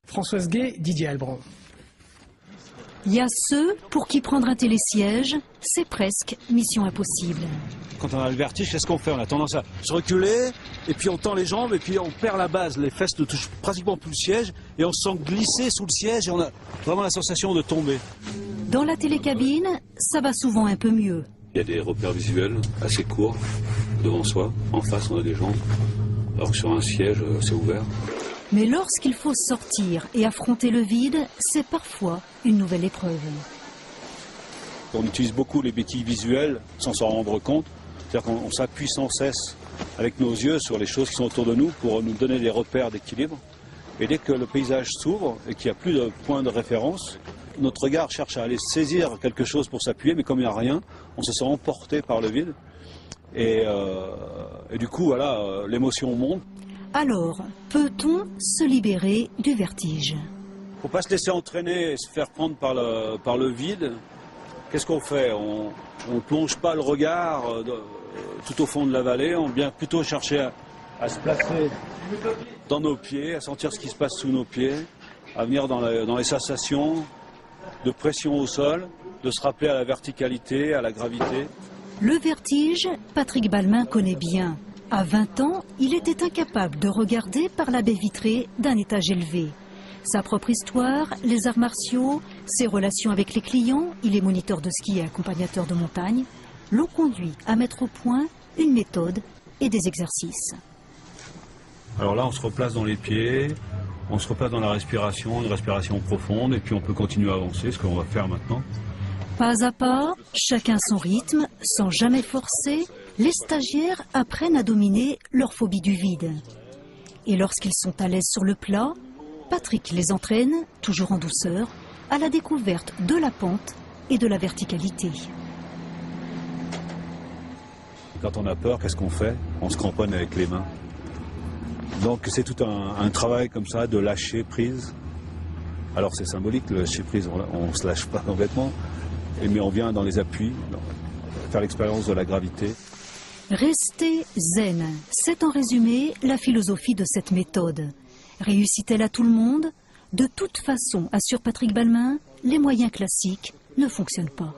Françoise Gay, Didier Albrand. Il y a ceux pour qui prendre un télésiège, c'est presque mission impossible. Quand on a le vertige, qu'est-ce qu'on fait? On a tendance à se reculer, et puis on tend les jambes, et puis on perd la base. Les fesses ne touchent pratiquement plus le siège, et on se sent glisser sous le siège, et on a vraiment la sensation de tomber. Dans la télécabine, ça va souvent un peu mieux. Il y a des repères visuels assez courts devant soi. En face, on a des jambes, alors que sur un siège, c'est ouvert. Mais lorsqu'il faut sortir et affronter le vide, c'est parfois une nouvelle épreuve. On utilise beaucoup les béquilles visuelles sans s'en rendre compte. C'est-à-dire qu'on s'appuie sans cesse avec nos yeux sur les choses qui sont autour de nous pour nous donner des repères d'équilibre. Et dès que le paysage s'ouvre et qu'il n'y a plus de point de référence, notre regard cherche à aller saisir quelque chose pour s'appuyer, mais comme il n'y a rien, on se sent emporté par le vide. Et du coup, voilà, l'émotion monte. Alors, peut-on se libérer du vertige? Il ne faut pas se laisser entraîner et se faire prendre par le vide. Qu'est-ce qu'on fait? On ne plonge pas le regard tout au fond de la vallée, on vient plutôt chercher à se placer dans nos pieds, à sentir ce qui se passe sous nos pieds, à venir dans les sensations de pression au sol, de se rappeler à la verticalité, à la gravité. Le vertige, Patrick Balmain connaît bien. À 20 ans, il était incapable de regarder par la baie vitrée d'un étage élevé. Sa propre histoire, les arts martiaux, ses relations avec les clients, il est moniteur de ski et accompagnateur de montagne, l'ont conduit à mettre au point une méthode et des exercices. Alors là, on se replace dans les pieds, on se replace dans la respiration, une respiration profonde, et puis on peut continuer à avancer, ce qu'on va faire maintenant. Pas à pas, chacun son rythme, sans jamais forcer, les stagiaires apprennent à dominer leur phobie du vide. Et lorsqu'ils sont à l'aise sur le plat, Patrick les entraîne, toujours en douceur, à la découverte de la pente et de la verticalité. Quand on a peur, qu'est-ce qu'on fait? On se cramponne avec les mains. Donc c'est tout un travail comme ça de lâcher prise. Alors c'est symbolique, le lâcher prise, on ne se lâche pas complètement, mais on vient dans les appuis, faire l'expérience de la gravité. Rester zen, c'est en résumé la philosophie de cette méthode. Réussit-elle à tout le monde? De toute façon, assure Patrick Balmain, les moyens classiques ne fonctionnent pas.